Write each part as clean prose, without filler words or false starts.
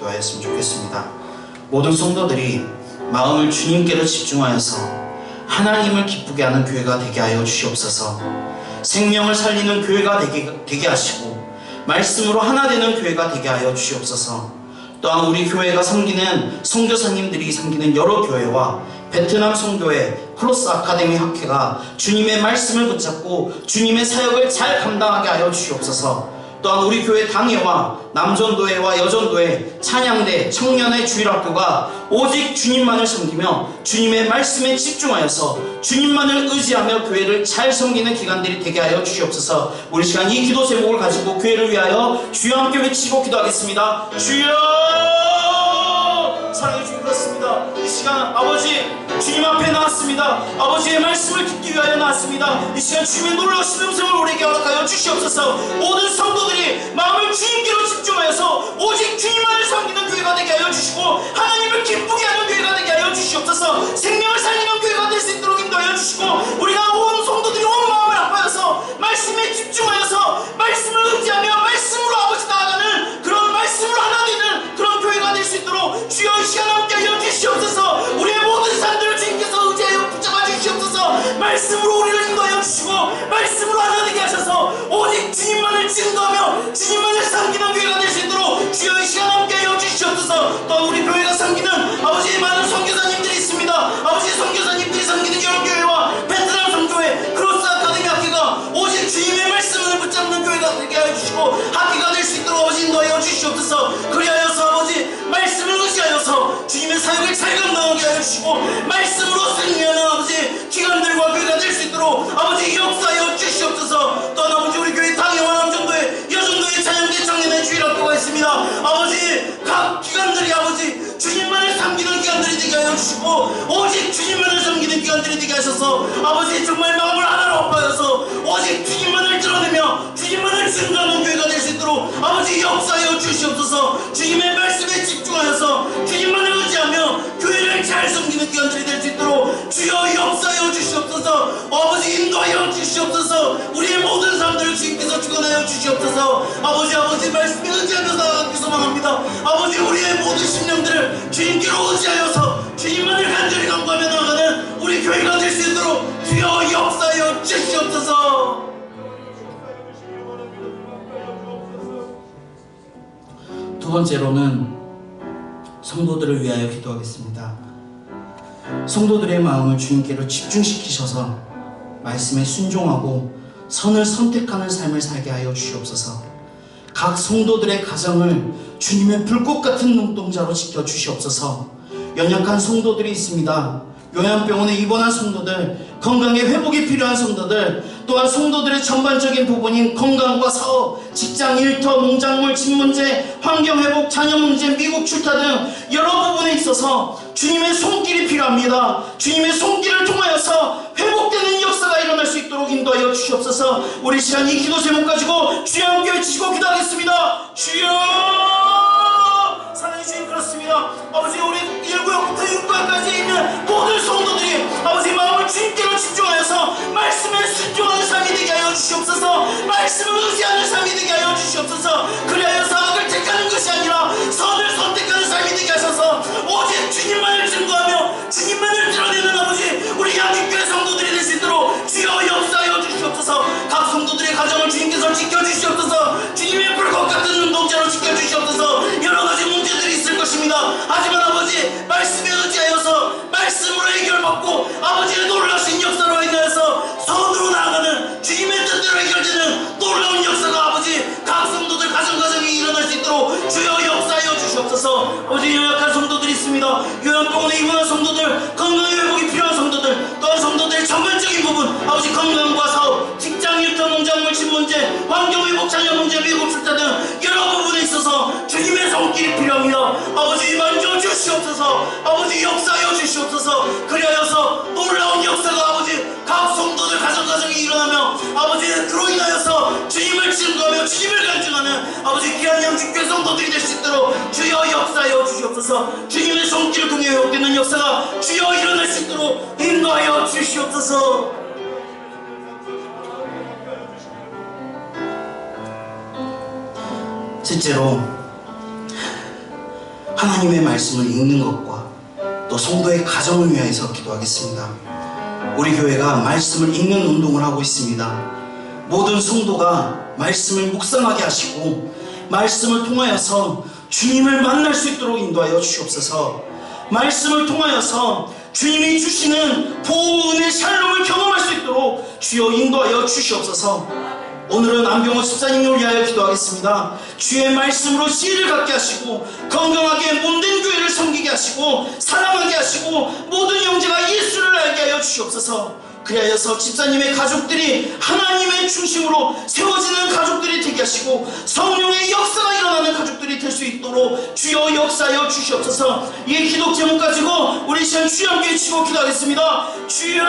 기도하였으면 좋겠습니다. 모든 성도들이 마음을 주님께로 집중하여서 하나님을 기쁘게 하는 교회가 되게 하여 주시옵소서. 생명을 살리는 교회가 되게 하시고 말씀으로 하나 되는 교회가 되게 하여 주시옵소서. 또한 우리 교회가 섬기는 선교사님들이 섬기는 여러 교회와 베트남 선교회 크로스 아카데미 학회가 주님의 말씀을 붙잡고 주님의 사역을 잘 감당하게 하여 주시옵소서. 또한 우리 교회 당회와 남전도회와 여전도회, 찬양대, 청년회, 주일학교가 오직 주님만을 섬기며 주님의 말씀에 집중하여서 주님만을 의지하며 교회를 잘 섬기는 기관들이 되게 하여 주시옵소서. 우리 시간 이 기도 제목을 가지고 교회를 위하여 주여 함께 외치고 기도하겠습니다. 주여! 사랑해 주님, 그렇습니다. 이 시간 아버지 주님 앞에 나왔습니다. 아버지의 말씀을 듣기 위하여 나왔습니다. 이 시간 주님의 놀라우신 음성을 우리에게 허락하여 주시옵소서. 모든 성도들이 마음을 주님께로 집중하여서 오직 주님만을 섬기는 교회가 되게 하여 주시고 하나님을 기쁘게 하는 교회가 되게 하여 주시옵소서. 생명을 살리는 교회가 될 수 있도록 인도하여 주시고 우리가 온 성도들이 온 마음을 아파여서 말씀에 집중하여서 말씀을 의지하며 말씀으로 아버지 나아가는 그런 말씀으로 하나 되는 그런 교회가 될 수 있도록 주여 이 시간 함께 하여 주시옵소서. 우리의 모든 삶들을 주님께서 의지하여 붙잡아 주시옵소서. 말씀으로 우리를 인도하여 주시고 말씀으로 하나 되게 하셔서 오직 주님만을 증거하며 주님만을 섬기는 교회가 될 수 있도록 주여 이 시간 함께 하여 주시옵소서. 또 우리 교회가 섬기는 아버지의 많은 선교사님들이 있습니다. 아버지의 선교사님들이 섬기는 여러교회와 베트남 선교회 크로스 아카데미 학교가 오직 주님의 말씀을 붙잡는 교회가 되게 하여 주시고 학교가 될 수 있도록 아버지 인도하여 주시옵소서. 그리하여서 아버지 말씀을 의지하여서 주님의 사역을 잘 감당하게 하여 주시고 말씀으로 승리하는 아버지 기관들과 교회가 될 수 있도록 아버지 역사하여 주시옵소서. 또한 아버지 우리 교회 당회와 남전도회 여전도회 찬양대 청년회 주일학교가 있습니다. 아버지 각 기관들이 아버지 주님만을 섬기는 기관들이 되게 하여 주시고 오직 주님만을 섬기는 기관들이 되게 하셔서 아버지 정말 마음을 하나로 합하여서 오직 주님만을 드러내며 주님만을 증거하는 교회가 될 수 있도록 아버지 역사하여 주시옵소서. 주님의 말씀에 집중하여서 주님만을 의지하며 교회를 잘 섬기는 기관들이 될 수 있도록 주여 역사하여 주시옵소서. 아버지 인도하여 주시옵소서. 우리의 모든 삶들을 주님께서 주관하여 주시옵소서. 아버지 말씀에 의지하며 나아가기 소망합니다. 아버지 우리의 모든 심령들을 주님께로 의지하여서 주님만을 간절히 간구하며 나아가는 우리 교회가 될 수 있도록 주여 역사하여 주시옵소서. 두 번째로는 성도들을 위하여 기도하겠습니다. 성도들의 마음을 주님께로 집중시키셔서 말씀에 순종하고 선을 선택하는 삶을 살게 하여 주시옵소서. 각 성도들의 가정을 주님의 불꽃 같은 눈동자로 지켜주시옵소서. 연약한 성도들이 있습니다. 요양병원에 입원한 성도들, 건강의 회복이 필요한 성도들, 또한 성도들의 전반적인 부분인 건강과 사업, 직장 일터, 농작물, 집 문제, 환경회복, 자녀 문제, 미국 출타 등 여러 부분에 있어서 주님의 손길이 필요합니다. 주님의 손길을 통하여서 회복되는 역사가 일어날 수 있도록 인도하여 주시옵소서. 우리 시간 이 기도 제목 가지고 주여 함께 외치시고 기도하겠습니다. 주여! 사랑해 주님, 그렇습니다. 아버지 우리 1구역부터 6구역까지 있는 모든 성도들이 아버지 마음을 주님께로 집중하여서 말씀에 순종하는 삶이 되게 하여 주시옵소서. 말씀을 의지하는 삶이 되게 하여 주시옵소서. 그리하여서 악을 택하는 것이 아니라 선을 선택하는 삶이 되게 하셔서 오직 주님만을 증거하며 주님만을 드러내는 아버지 우리 양육교회 성도들이 될 수 있도록 주여 역사하여 주시옵소서. 각 성도들의 가정을 주님께서 지켜주시옵소서. 주님의 불꽃 같은 눈동자로 지켜주시옵소서. 여러 가지 문제들이 있을 것입니다. 하지만 아버지 말씀에 의지하여서 말씀으로 해결받고 아버지의 놀라신 역사로 인하여서 선으로 나아가는 주님의 뜻대로 해결되는 놀라운 역사가 아버지 각 성도들 가정에 일어날 수 있도록 주여 역사하여 주시옵소서. 아버지 연약한 성도들이 있습니다. 요양병원에 입원한 성도들, 건강의 회복이 필요한 성도들, 또한 성도들의 전반적인 부분 아버지 건강과 사업, 직장 일터, 농작물, 집 문제, 환경회복, 자녀 문제, 미국 출타 등 여러 부분에 있어서 주님의 손길이 필요합니다. 아버지 만져 주시옵소서. 아버지 역사하여 주시옵소서. 그리하여서 놀라운 역사가 아버지 각 성도들 가정에 일어나며 아버지 그로 인하여서 주님을 증거하며 주님을 간증하는 아버지 귀한 양육교회 성도들이 될 수 있도록 주여 역사하여 주시옵소서. 주님의 손길을 통해 회복되는 역사가 주여 일어날 수 있도록 인도하여 주시옵소서. 셋째로 하나님의 말씀을 읽는 것과 또 성도의 가정을 위하여서 기도하겠습니다. 우리 교회가 말씀을 읽는 운동을 하고 있습니다. 모든 성도가 말씀을 묵상하게 하시고 말씀을 통하여서 주님을 만날 수 있도록 인도하여 주시옵소서. 말씀을 통하여서 주님이 주시는 보호 은혜 샬롬을 경험할 수 있도록 주여 인도하여 주시옵소서. 오늘은 안병호 집사님을 위하여 기도하겠습니다. 주의 말씀으로 지혜를 갖게 하시고 건강하게 몸된 교회를 섬기게 하시고 사랑하게 하시고 모든 형제가 예수를 알게 하여 주시옵소서. 그리하여서 집사님의 가족들이 하나님의 중심으로 세워지는 가족들이 되게 하시고 성령의 역사가 일어나는 가족들이 될 수 있도록 주여 역사하여 주시옵소서. 이 기도 제목 가지고 우리 시간 주여 함께 치고 기도하겠습니다. 주여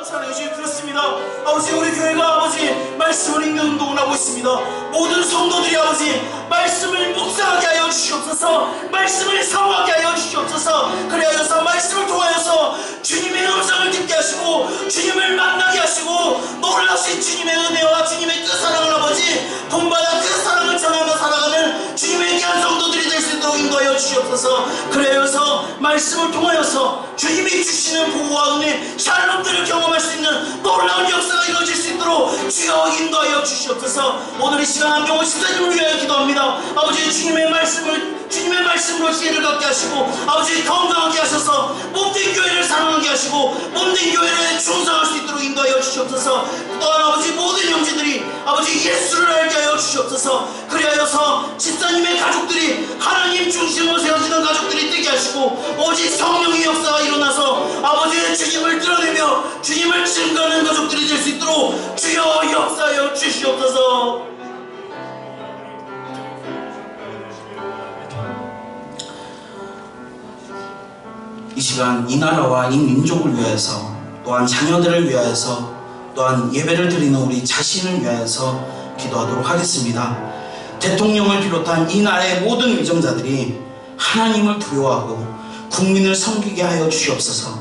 사랑해 주님 그렇습니다. 아버지 우리 교회가 아버지 말씀을 읽는 운동을 하고 있습니다. 모든 성도들이 아버지 말씀을 묵상하게 하여 주시옵소서. 말씀을 사모하게 하여 주시옵소서. 그리하여서 말씀을 통하여서 주님의 음성을 듣게 하시고 주님을 만나게 하시고 놀라우신 주님의 은혜와 주님의 그 사랑을 아버지 본받아 그 사랑을 전하며 살아가는 주님의 귀한 성도들이 될 수 있도록 인도하여 주시옵소서. 그래서 말씀을 통하여서 주님이 주시는 보호와 은혜 샬롬들을 경험할 수 있는 놀라운 역사가 이루어질 수 있도록 주여 인도하여 주시옵소서. 오늘 이 시간 안병호 집사님을 위하여 기도합니다. 아버지 주님의 말씀으로 지혜를 갖게 하시고 아버지 건강하게 하셔서 몸된 교회를 사랑하게 하시고 몸된 교회를 충성할 수 있도록 인도하여 주시옵소서. 또한 아버지 모든 형제들이 아버지 예수를 알게 하여 주시옵소서. 그리하여서 집사님의 가족들이 하나님 중심으로 세워지는 가족들이 되게 하시고 오직 성령의 역사가 일어나서 아버지의 주님을 드러내며 주님을 증거하는 가족들이 될 수 있도록 주여 역사하여 주시옵소서. 이 시간 이 나라와 이 민족을 위하여서 또한 자녀들을 위하여서 또한 예배를 드리는 우리 자신을 위하여서 기도하도록 하겠습니다. 대통령을 비롯한 이 나라의 모든 위정자들이 하나님을 두려워하고 국민을 섬기게 하여 주시옵소서.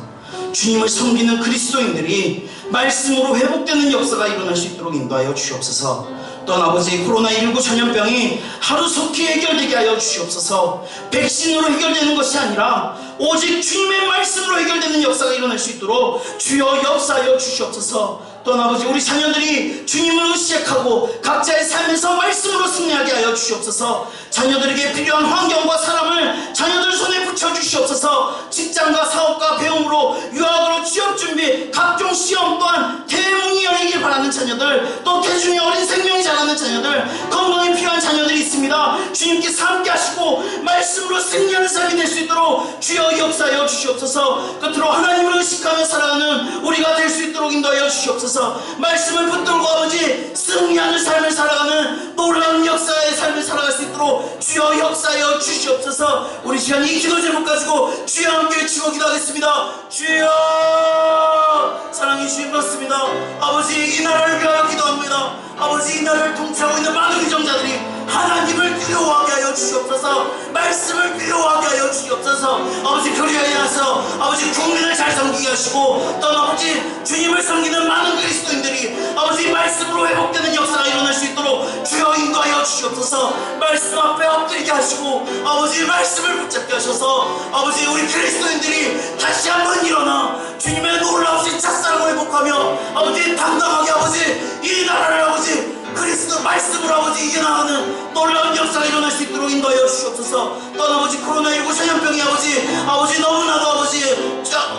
주님을 섬기는 그리스도인들이 말씀으로 회복되는 역사가 일어날 수 있도록 인도하여 주시옵소서. 또한 아버지 코로나19 전염병이 하루속히 해결되게 하여 주시옵소서. 백신으로 해결되는 것이 아니라 오직 주님의 말씀으로 해결되는 역사가 일어날 수 있도록 주여 역사하여 주시옵소서. 또한 아버지 우리 자녀들이 주님을 의식하고 각자의 삶에서 말씀으로 승리하게 하여 주시옵소서. 자녀들에게 필요한 환경과 사람을 자녀들 손에 붙여주시옵소서. 직장과 사업과 배움으로 유학으로 취업준비 각종 시험 또한 대문이 열리길 바라는 자녀들 또 대중의 어린 생명이 자라는 자녀들 건강이 필요한 자녀들이 있습니다. 주님께서 함께 하시고 말씀으로 승리하는 삶이 될 수 있도록 주여 역사하여 주시옵소서. 끝으로 하나님을 의식하며 살아가는 우리가 될 수 있도록 인도하여 주시옵소서. 말씀을 붙들고 아버지 승리하는 삶을 살아가는 놀라운 역사의 삶을 살아갈 수 있도록 주여 역사하여 주시옵소서. 우리 시간 이 기도 제목 가지고 주여 함께 외치고 기도하겠습니다. 주여 사랑해 주님 그렇습니다. 아버지 이 나라를 위하여 기도합니다. 아버지 이 나라를 통치하고 있는 많은 위정자들이 하나님을 두려워하게 하여 주시옵소서. 말씀을 두려워하게 하여 주시옵소서. 아버지 그리하여서 아버지 국민을 잘 섬기게 하시고 또 아버지 주님을 섬기는 많은 그리스도인들이 아버지 말씀으로 회복되는 역사가 일어날 수 있도록 주여 인도하여 주시옵소서. 말씀 앞에 엎드리게 하시고 아버지 말씀을 붙잡게 하셔서 아버지 우리 그리스도인들이 다시 한번 일어나 주님의 놀라우신 짝사랑을 회복하며 아버지 당당하게 아버지 이 나라를 아버지 그리스도 말씀으로 아버지 이겨나가는 놀라운 역사가 일어날 수 있도록 인도하여 주시옵소서. 또한 아버지 코로나19 전염병이 아버지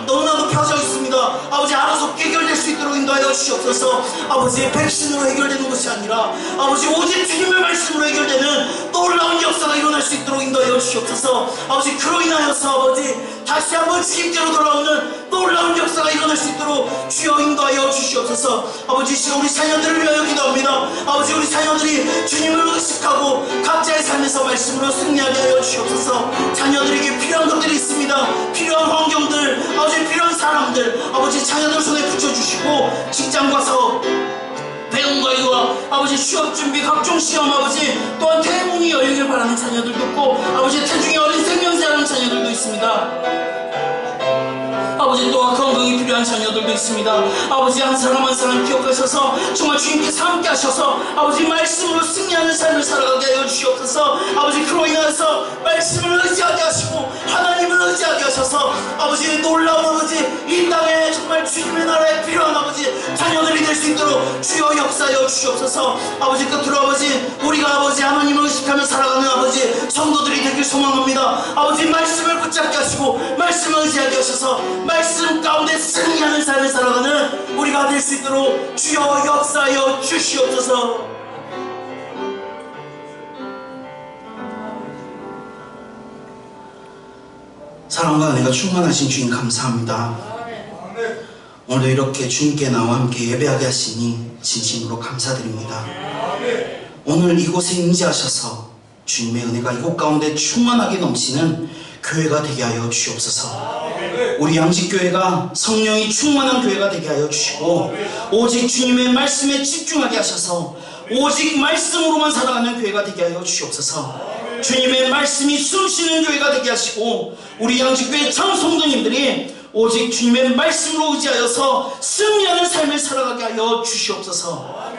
너무나도 펴져 있습니다. 아버지 알아서 해결될 수 있도록 인도하여 주시옵소서. 아버지 백신으로 해결되는 것이 아니라 아버지 오직 주님의 말씀으로 해결되는 놀라운 역사가 일어날 수 있도록 인도하여 주시옵소서. 아버지 그로 인하여서 아버지 다시 한번 주님께로 돌아오는 놀라운 역사가 일어날 수 있도록 주여 인도하여 주시옵소서. 아버지 지금 우리 자녀들을 위하여 기도합니다. 아버지 우리 자녀들이 주님을 의식하고 각자의 삶에서 말씀으로 승리하게 하여 주시옵소서. 자녀들에게 필요한 것들이 있습니다. 필요한 환경들 아버지 필요한 사람들 아버지 자녀들 손에 붙여주시고 직장과 사업 배움과 유학 아버지 취업준비 각종 시험 아버지 또한 대문이 열리길 바라는 자녀들도 있고 아버지 태중의 어린 생명자라는 자녀들도 있습니다. 아버지 또한 건강이 필요한 자녀들도 있습니다. 아버지 한 사람 한 사람 기억하셔서 정말 주님께서 함께 하셔서 아버지 말씀으로 승리하는 삶을 살아가게 하여 주시옵소서. 아버지 그로 인해서 말씀을 주시옵소서. 아버지 놀라운 아버지 이 땅에 정말 주님의 나라에 필요한 아버지 자녀들이 될 수 있도록 주여 역사하여 주시옵소서. 아버지 끝으로 아버지 우리가 아버지 하나님을 의식하며 살아가는 아버지 성도들이 되길 소망합니다. 아버지 말씀을 붙잡게 하시고 말씀을 의지하게 하셔서 말씀 가운데 승리하는 삶을 살아가는 우리가 될 수 있도록 주여 역사하여 주시옵소서. 사랑과 은혜가 충만하신 주님 감사합니다. 오늘도 이렇게 주님께 나와 함께 예배하게 하시니 진심으로 감사드립니다. 오늘 이곳에 임재하셔서 주님의 은혜가 이곳 가운데 충만하게 넘치는 교회가 되게 하여 주시옵소서. 우리 양식교회가 성령이 충만한 교회가 되게 하여 주시고 오직 주님의 말씀에 집중하게 하셔서 오직 말씀으로만 살아가는 교회가 되게 하여 주시옵소서. 주님의 말씀이 숨쉬는 교회가 되게 하시고 우리 양식교회 장성도님들이 오직 주님의 말씀으로 의지하여서 승리하는 삶을 살아가게 하여 주시옵소서.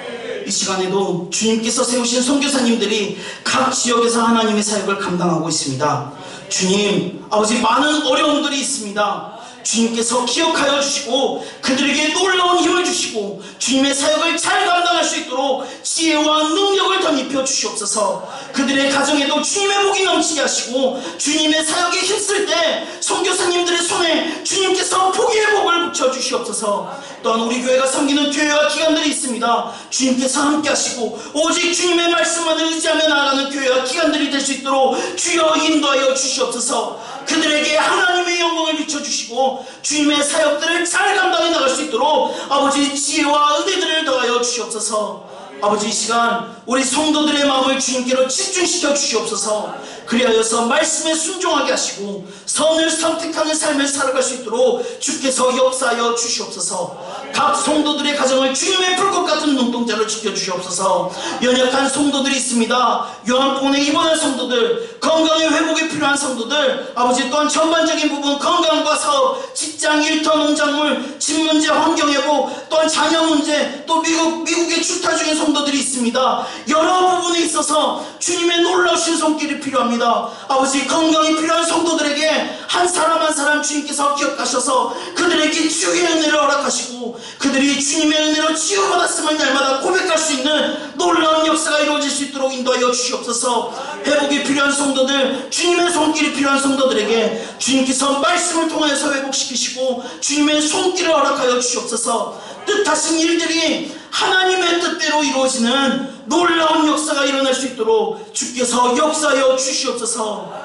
이 시간에도 주님께서 세우신 선교사님들이 각 지역에서 하나님의 사역을 감당하고 있습니다. 주님, 아버지 많은 어려움들이 있습니다. 주님께서 기억하여 주시고 그들에게 놀라운 힘을 주시고 주님의 사역을 잘 감당할 수 있도록 지혜와 능력을 덧입혀 주시옵소서. 그들의 가정에도 주님의 복이 넘치게 하시고 주님의 사역에 힘쓸 때 선교사님들의 손에 주님께서 복의 복을 붙여 주시옵소서. 또한 우리 교회가 섬기는 교회와 기관들이 있습니다. 주님께서 함께 하시고 오직 주님의 말씀만을 의지하며 나아가는 교회와 기관들이 될 수 있도록 주여 인도하여 주시옵소서. 그들에게 하나님의 영광을 비춰주시고 주님의 사역들을 잘 감당해 나갈 수 있도록 아버지 지혜와 은혜들을 더하여 주시옵소서. 아버지 이 시간 우리 성도들의 마음을 주님께로 집중시켜 주시옵소서. 그리하여서 말씀에 순종하게 하시고 선을 선택하는 삶을 살아갈 수 있도록 주께서 역사하여 주시옵소서. 각 성도들의 가정을 주님의 불꽃 같은 눈동자로 지켜주시옵소서. 연약한 성도들이 있습니다. 요한복음에 입원한 성도들, 건강의 회복이 필요한 성도들, 아버지 또한 전반적인 부분 건강과 사업, 직장, 일터, 농작물, 집 문제, 환경회복, 또한 자녀 문제, 또 미국에 출타 중인 성도들이 있습니다. 여러 부분에 있어서 주님의 놀라우신 손길이 필요합니다. 아버지 건강이 필요한 성도들에게 한 사람 한 사람 주님께서 기억하셔서 그들에게 주의 은혜를 허락하시고 그들이 주님의 은혜로 치유받았음을 날마다 고백할 수 있는 놀라운 역사가 이루어질 수 있도록 인도하여 주시옵소서. 회복이 필요한 성도들, 주님의 손길이 필요한 성도들에게 주님께서 말씀을 통하여서 회복시키시고 주님의 손길을 허락하여 주시옵소서. 뜻하신 일들이 하나님의 뜻대로 이루어지는 놀라운 역사가 일어날 수 있도록 주께서 역사하여 주시옵소서.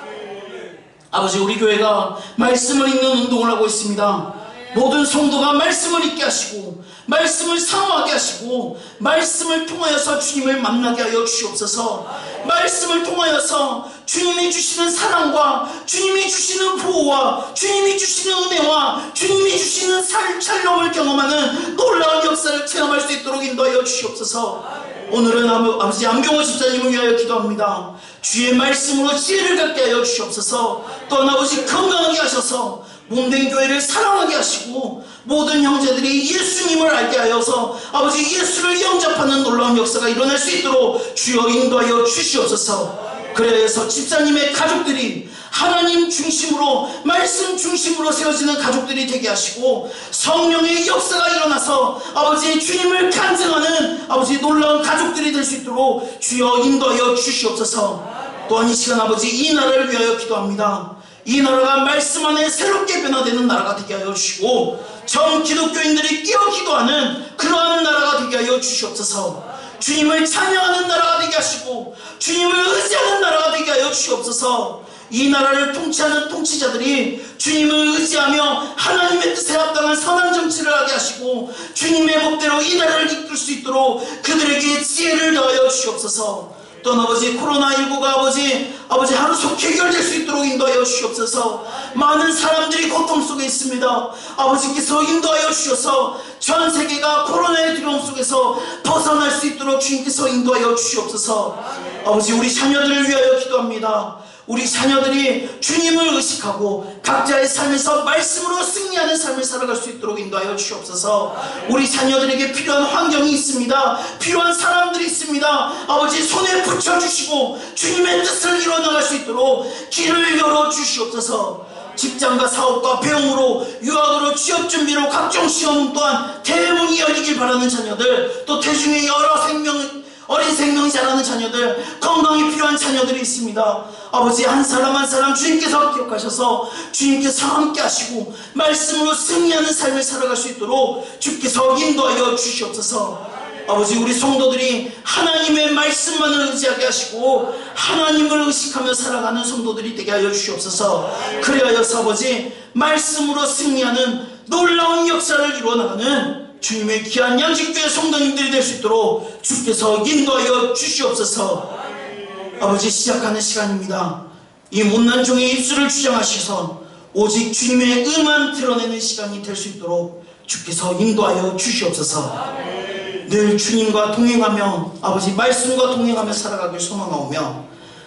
아버지 우리 교회가 말씀을 읽는 운동을 하고 있습니다. 모든 성도가 말씀을 읽게 하시고 말씀을 사모하게 하시고 말씀을 통하여서 주님을 만나게 하여 주시옵소서. 말씀을 통하여서 주님이 주시는 사랑과 주님이 주시는 보호와 주님이 주시는 은혜와 주님이 주시는 샬롬을 경험하는 놀라운 역사를 체험할 수 있도록 인도하여 주시옵소서. 오늘은 아버지 안경호 집사님을 위하여 기도합니다. 주의 말씀으로 지혜를 갖게 하여 주시옵소서. 또한 아버지 건강하게 하셔서 몸된 교회를 사랑하게 하시고 모든 형제들이 예수님을 알게 하여서 아버지 예수를 영접하는 놀라운 역사가 일어날 수 있도록 주여 인도하여 주시옵소서. 그래서 집사님의 가족들이 하나님 중심으로 말씀 중심으로 세워지는 가족들이 되게 하시고 성령의 역사가 일어나서 아버지 주님을 간증하는 아버지 놀라운 가족들이 될 수 있도록 주여 인도하여 주시옵소서. 또한 이 시간 아버지 이 나라를 위하여 기도합니다. 이 나라가 말씀 안에 새롭게 변화되는 나라가 되게 하여 주시고 전 기독교인들이 끼어 기도하는 그러한 나라가 되게 하여 주시옵소서. 주님을 찬양하는 나라가 되게 하시고 주님을 의지하는 나라가 되게 하여 주시옵소서. 이 나라를 통치하는 통치자들이 주님을 의지하며 하나님의 뜻에 합당한 선한 정치를 하게 하시고 주님의 법대로 이 나라를 이끌 수 있도록 그들에게 지혜를 더하여 주시옵소서. 또한 아버지 코로나19가 아버지 하루속 해결될 수 있도록 인도하여 주시옵소서. 많은 사람들이 고통 속에 있습니다. 아버지께서 인도하여 주셔서 전 세계가 코로나의 두려움 속에서 벗어날 수 있도록 주님께서 인도하여 주시옵소서. 아버지 우리 자녀들을 위하여 기도합니다. 우리 자녀들이 주님을 의식하고 각자의 삶에서 말씀으로 승리하는 삶을 살아갈 수 있도록 인도하여 주시옵소서. 우리 자녀들에게 필요한 환경이 있습니다. 필요한 사람들이 있습니다. 아버지 손에 붙여주시고 주님의 뜻을 이뤄나갈 수 있도록 길을 열어주시옵소서. 직장과 사업과 배움으로 유학으로 취업 준비로 각종 시험 또한 대문이 열리길 바라는 자녀들, 또 대중의 여러 어린 생명이 자라는 자녀들, 건강이 필요한 자녀들이 있습니다. 아버지, 한 사람 한 사람 주님께서 기억하셔서 주님께서 함께 하시고 말씀으로 승리하는 삶을 살아갈 수 있도록 주께서 인도하여 주시옵소서. 아버지, 우리 성도들이 하나님의 말씀만을 의지하게 하시고 하나님을 의식하며 살아가는 성도들이 되게 하여 주시옵소서. 그리하여서 아버지, 말씀으로 승리하는 놀라운 역사를 이루어나가는 주님의 귀한 양식교회 성도님들이 될 수 있도록 주께서 인도하여 주시옵소서. 아버지, 시작하는 시간입니다. 이 못난 종의 입술을 주장하셔서 오직 주님의 의만 드러내는 시간이 될 수 있도록 주께서 인도하여 주시옵소서. 늘 주님과 동행하며 아버지 말씀과 동행하며 살아가길 소망하오며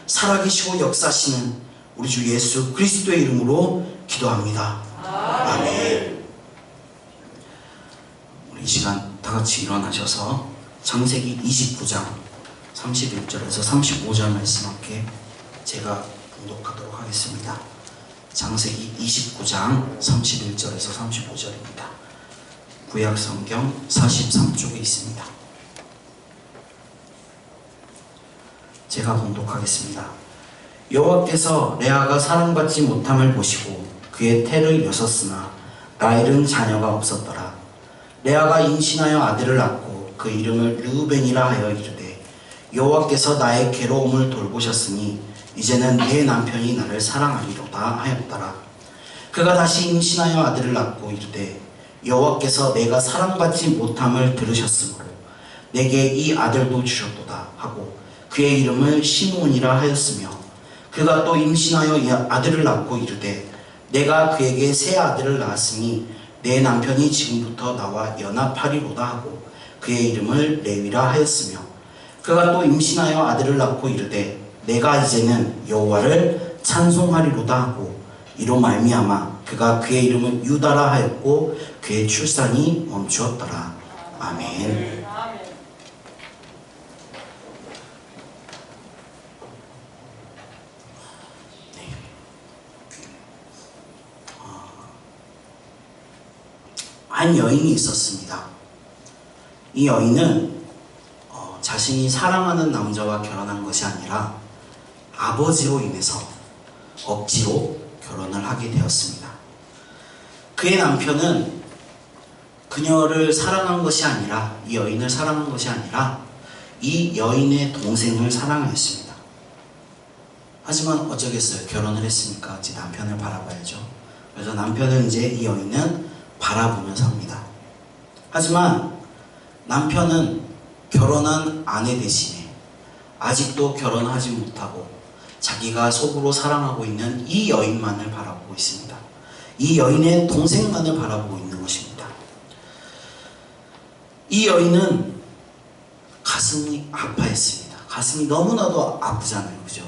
살아계시고 역사하시는 우리 주 예수 그리스도의 이름으로 기도합니다. 아멘. 우리 이 시간 다같이 일어나셔서 창세기 29장 31절에서 35절 말씀 함께 제가 봉독하도록 하겠습니다. 창세기 29장 31절에서 35절입니다. 구약성경 43쪽에 있습니다. 제가 봉독하겠습니다. 여호와께서 레아가 사랑받지 못함을 보시고 그의 태를 여셨으나 라헬은 자녀가 없었더라. 레아가 임신하여 아들을 낳고 그 이름을 르우벤이라 하여 이르되 여호와께서 나의 괴로움을 돌보셨으니 이제는 내 남편이 나를 사랑하리로다 하였더라. 그가 다시 임신하여 아들을 낳고 이르되 여호와께서 내가 사랑받지 못함을 들으셨으므로 내게 이 아들도 주셨도다 하고 그의 이름을 시므온이라 하였으며 그가 또 임신하여 아들을 낳고 이르되 내가 그에게 새 아들을 낳았으니 내 남편이 지금부터 나와 연합하리로다 하고 그의 이름을 레위라 하였으며 그가 또 임신하여 아들을 낳고 이르되 내가 이제는 여호와를 찬송하리로다 하고 이로 말미암아 그가 그의 이름을 유다라 하였고 그의 출산이 멈추었더라. 아멘. 한 여인이 있었습니다. 이 여인은 자신이 사랑하는 남자와 결혼한 것이 아니라 아버지로 인해서 억지로 결혼을 하게 되었습니다. 그의 남편은 그녀를 사랑한 것이 아니라 이 여인을 사랑한 것이 아니라 이 여인의 동생을 사랑하였습니다. 하지만 어쩌겠어요. 결혼을 했으니까 이제 남편을 바라봐야죠. 그래서 남편은 이제 이 여인은 바라보면서 합니다. 하지만 남편은 결혼한 아내 대신에 아직도 결혼하지 못하고 자기가 속으로 사랑하고 있는 이 여인만을 바라보고 있습니다. 이 여인의 동생만을 바라보고 있는 것입니다. 이 여인은 가슴이 아파했습니다. 가슴이 너무나도 아프잖아요. 그죠?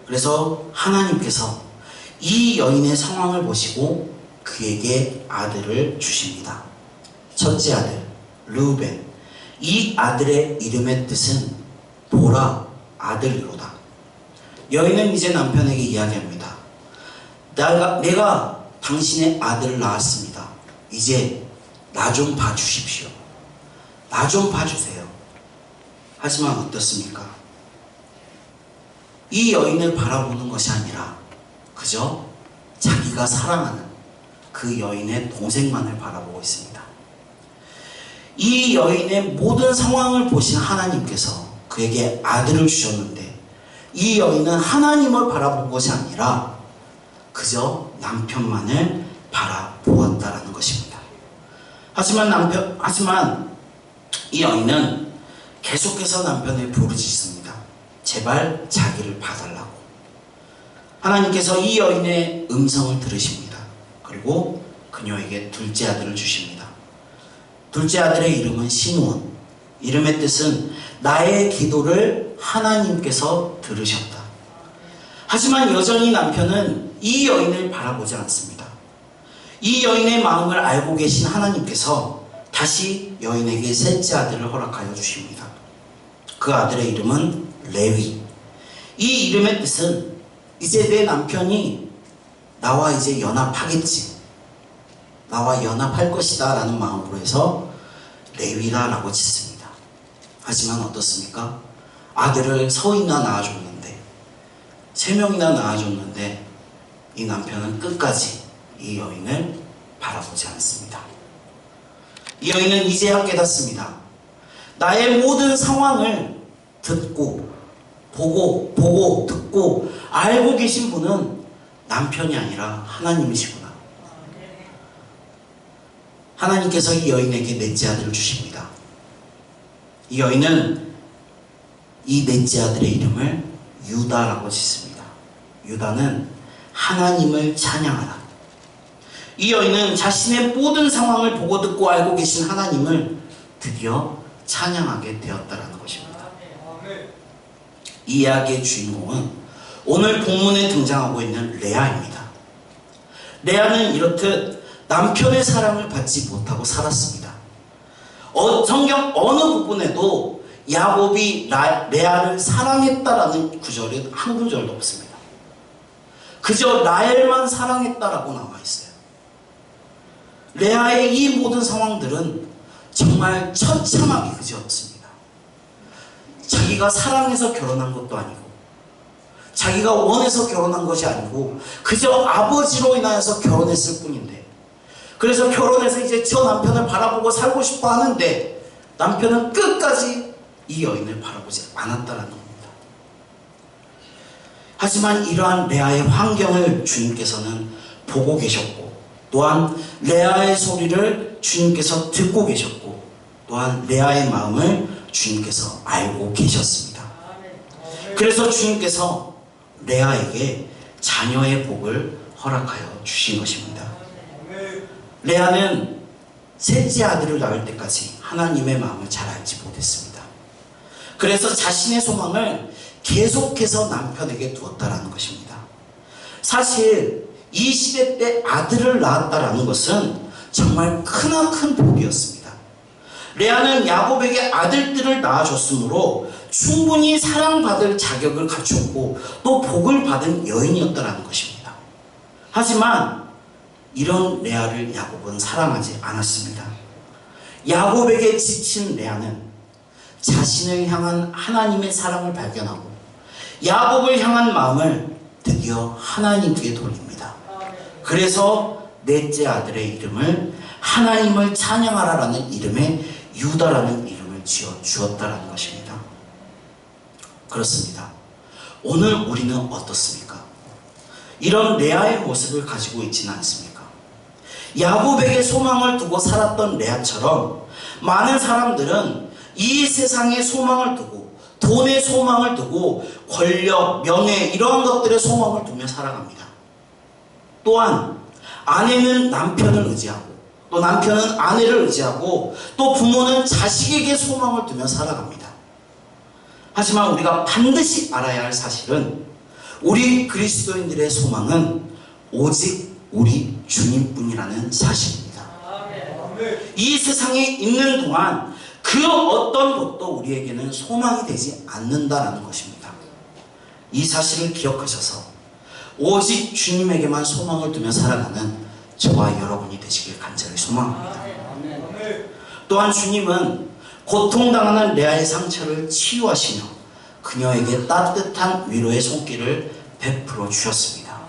그래서 하나님께서 이 여인의 상황을 보시고 그에게 아들을 주십니다. 첫째 아들 르우벤. 이 아들의 이름의 뜻은 보라, 아들이로다. 여인은 이제 남편에게 이야기합니다. 내가 당신의 아들을 낳았습니다. 이제 나 좀 봐주십시오. 나 좀 봐주세요. 하지만 어떻습니까? 이 여인을 바라보는 것이 아니라 그저 자기가 사랑하는 그 여인의 동생만을 바라보고 있습니다. 이 여인의 모든 상황을 보신 하나님께서 그에게 아들을 주셨는데 이 여인은 하나님을 바라본 것이 아니라 그저 남편만을 바라보았다라는 것입니다. 하지만 이 여인은 계속해서 남편을 부르짖습니다. 제발 자기를 봐달라고. 하나님께서 이 여인의 음성을 들으십니다. 그리고 그녀에게 둘째 아들을 주십니다. 둘째 아들의 이름은 시므온. 이름의 뜻은 나의 기도를 하나님께서 들으셨다. 하지만 여전히 남편은 이 여인을 바라보지 않습니다. 이 여인의 마음을 알고 계신 하나님께서 다시 여인에게 셋째 아들을 허락하여 주십니다. 그 아들의 이름은 레위. 이 이름의 뜻은 이제 내 남편이 나와 이제 연합하겠지, 나와 연합할 것이다 라는 마음으로 해서 레위라라고 짓습니다. 하지만 어떻습니까? 아들을 서인나 낳아줬는데, 3명이나 낳아줬는데 이 남편은 끝까지 이 여인을 바라보지 않습니다. 이 여인은 이제야 깨닫습니다. 나의 모든 상황을 듣고 보고 듣고 알고 계신 분은 남편이 아니라 하나님이시구나. 하나님께서 이 여인에게 넷째 아들을 주십니다. 이 여인은 이 넷째 아들의 이름을 유다라고 짓습니다. 유다는 하나님을 찬양하라. 이 여인은 자신의 모든 상황을 보고 듣고 알고 계신 하나님을 드디어 찬양하게 되었다라는 것입니다. 이 이야기의 주인공은 오늘 본문에 등장하고 있는 레아입니다. 레아는 이렇듯 남편의 사랑을 받지 못하고 살았습니다. 성경 어느 부분에도 야곱이 레아를 사랑했다라는 구절은 한 구절도 없습니다. 그저 라헬만 사랑했다라고 나와 있어요. 레아의 이 모든 상황들은 정말 처참하게 그지없습니다. 자기가 사랑해서 결혼한 것도 아니고, 자기가 원해서 결혼한 것이 아니고, 그저 아버지로 인하여서 결혼했을 뿐인데, 그래서 결혼해서 이제 저 남편을 바라보고 살고 싶어 하는데 남편은 끝까지 이 여인을 바라보지 않았다라는 겁니다. 하지만 이러한 레아의 환경을 주님께서는 보고 계셨고, 또한 레아의 소리를 주님께서 듣고 계셨고, 또한 레아의 마음을 주님께서 알고 계셨습니다. 그래서 주님께서 레아에게 자녀의 복을 허락하여 주신 것입니다. 레아는 셋째 아들을 낳을 때까지 하나님의 마음을 잘 알지 못했습니다. 그래서 자신의 소망을 계속해서 남편에게 두었다라는 것입니다. 사실 이 시대 때 아들을 낳았다라는 것은 정말 크나큰 복이었습니다. 레아는 야곱에게 아들들을 낳아줬으므로 충분히 사랑받을 자격을 갖추었고 또 복을 받은 여인이었다라는 것입니다. 하지만 이런 레아를 야곱은 사랑하지 않았습니다. 야곱에게 지친 레아는 자신을 향한 하나님의 사랑을 발견하고 야곱을 향한 마음을 드디어 하나님께 돌립니다. 그래서 넷째 아들의 이름을 하나님을 찬양하라라는 이름에 유다라는 이름을 지어 주었다라는 것입니다. 그렇습니다. 오늘 우리는 어떻습니까? 이런 레아의 모습을 가지고 있지는 않습니까? 야곱에게 소망을 두고 살았던 레아처럼 많은 사람들은 이 세상에 소망을 두고 돈에 소망을 두고 권력, 명예 이러한 것들에 소망을 두며 살아갑니다. 또한 아내는 남편을 의지하고 또 남편은 아내를 의지하고 또 부모는 자식에게 소망을 두며 살아갑니다. 하지만 우리가 반드시 알아야 할 사실은 우리 그리스도인들의 소망은 오직 우리 주님뿐이라는 사실입니다. 이 세상에 있는 동안 그 어떤 것도 우리에게는 소망이 되지 않는다라는 것입니다. 이 사실을 기억하셔서 오직 주님에게만 소망을 두며 살아가는 저와 여러분이 되시길 간절히 소망합니다. 또한 주님은 고통당하는 레아의 상처를 치유하시며 그녀에게 따뜻한 위로의 손길을 베풀어 주셨습니다.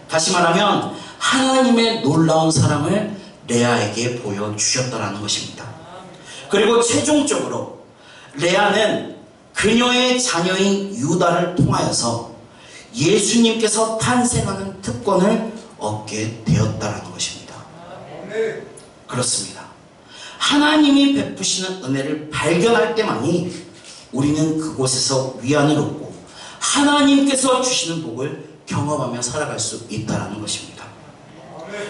다시 말하면 하나님의 놀라운 사랑을 레아에게 보여주셨다라는 것입니다. 그리고 최종적으로 레아는 그녀의 자녀인 유다를 통하여서 예수님께서 탄생하는 특권을 얻게 되었다라는 것입니다. 그렇습니다. 하나님이 베푸시는 은혜를 발견할 때만이 우리는 그곳에서 위안을 얻고 하나님께서 주시는 복을 경험하며 살아갈 수 있다는 것입니다.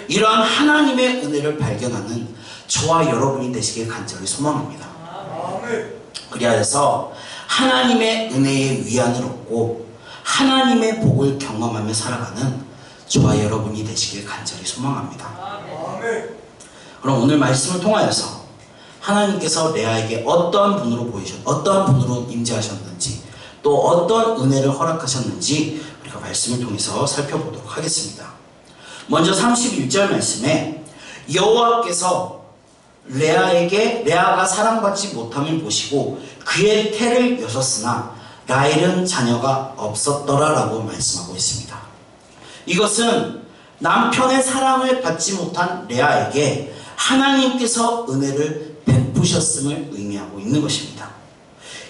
이러한 하나님의 은혜를 발견하는 저와 여러분이 되시길 간절히 소망합니다. 그리하여서 하나님의 은혜의 위안을 얻고 하나님의 복을 경험하며 살아가는 저와 여러분이 되시길 간절히 소망합니다. 그럼 오늘 말씀을 통하여서 하나님께서 레아에게 어떠한 분으로 임재하셨는지 또 어떤 은혜를 허락하셨는지 우리가 말씀을 통해서 살펴보도록 하겠습니다. 먼저 31절 말씀에 여호와께서 레아가 사랑받지 못함을 보시고 그의 태를 여셨으나 라헬은 자녀가 없었더라 라고 말씀하고 있습니다. 이것은 남편의 사랑을 받지 못한 레아에게 하나님께서 은혜를 베푸셨음을 의미하고 있는 것입니다.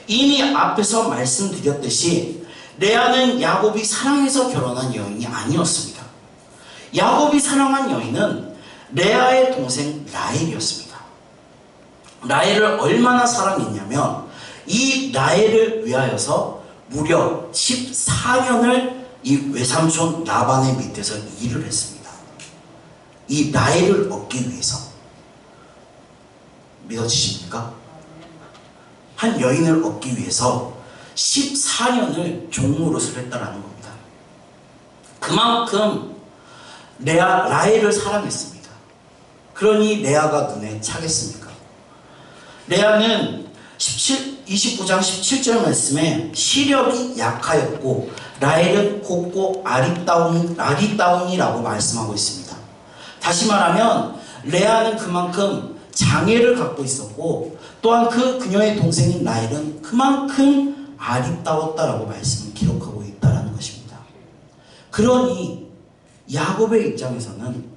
이미 앞에서 말씀드렸듯이 레아는 야곱이 사랑해서 결혼한 여인이 아니었습니다. 야곱이 사랑한 여인은 레아의 동생 라헬이었습니다. 라헬을 얼마나 사랑했냐면 이 라헬을 위하여서 무려 14년을 이 외삼촌 라반의 밑에서 일을 했습니다. 이 라헬을 얻기 위해서. 믿어지십니까? 한 여인을 얻기 위해서 14년을 종노릇을 했다라는 겁니다. 그만큼 라헬을 사랑했습니다. 그러니 레아가 눈에 차겠습니까? 레아는 29장 17절 말씀에 시력이 약하였고 라헬은 곱고 아리따움이라고 말씀하고 있습니다. 다시 말하면 레아는 그만큼 장애를 갖고 있었고 또한 그녀의 동생인 라헬은 그만큼 아리따웠다라고 말씀을 기록하고 있다는 것입니다. 그러니 야곱의 입장에서는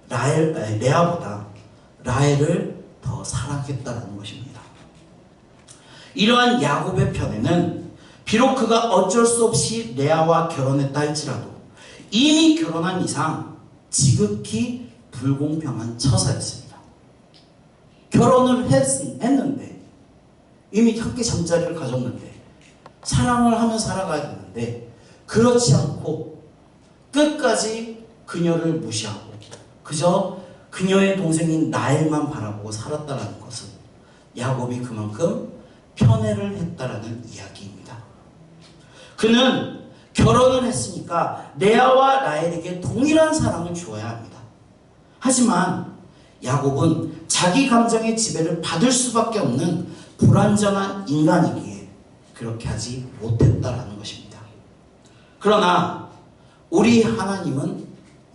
레아보다 라헬을 더 사랑했다는 것입니다. 이러한 야곱의 편에는 비록 그가 어쩔 수 없이 레아와 결혼했다 할지라도 이미 결혼한 이상 지극히 불공평한 처사였습니다. 결혼을 했는데 이미 함께 잠자리를 가졌는데 사랑을 하며 살아가야 되는데 그렇지 않고 끝까지 그녀를 무시하고 그저 그녀의 동생인 라헬만 바라보고 살았다는 것은 야곱이 그만큼 편애를 했다라는 이야기입니다. 그는 결혼을 했으니까 레아와 라헬에게 동일한 사랑을 주어야 합니다. 하지만 야곱은 자기 감정의 지배를 받을 수밖에 없는 불완전한 인간이기에 그렇게 하지 못했다라는 것입니다. 그러나 우리 하나님은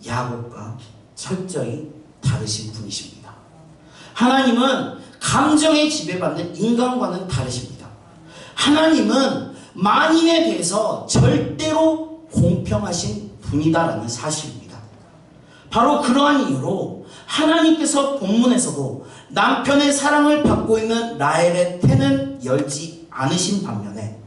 야곱과 철저히 다르신 분이십니다. 하나님은 감정에 지배받는 인간과는 다르십니다. 하나님은 만인에 대해서 절대로 공평하신 분이다라는 사실입니다. 바로 그러한 이유로 하나님께서 본문에서도 남편의 사랑을 받고 있는 라헬의 태는 열지 않으신 반면에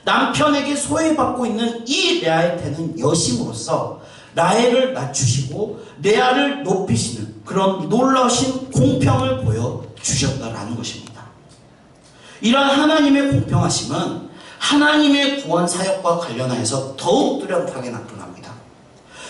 남편에게 소외받고 있는 이 레아의 태는 여심으로써 라헬을 낮추시고 레아를 높이시는 그런 놀라우신 공평을 보여주셨다라는 것입니다. 이러한 하나님의 공평하심은 하나님의 구원 사역과 관련하여서 더욱 뚜렷하게 나타납니다.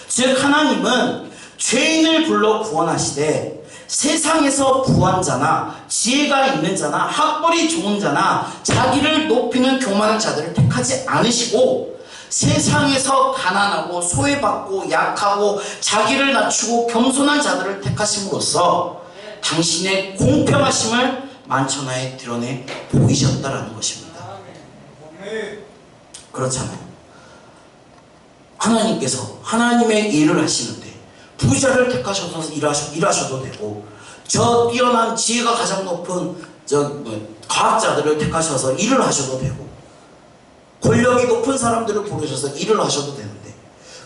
즉 하나님은 죄인을 불러 구원하시되 세상에서 부한 자나 지혜가 있는 자나 학벌이 좋은 자나 자기를 높이는 교만한 자들을 택하지 않으시고 세상에서 가난하고 소외받고 약하고 자기를 낮추고 겸손한 자들을 택하심으로써 당신의 공평하심을 만천하에 드러내 보이셨다라는 것입니다. 그렇잖아요. 하나님께서 하나님의 일을 하시는데 부자를 택하셔서 일하셔도 되고 저 뛰어난 지혜가 가장 높은 과학자들을 택하셔서 일을 하셔도 되고 권력이 높은 사람들을 부르셔서 일을 하셔도 되는데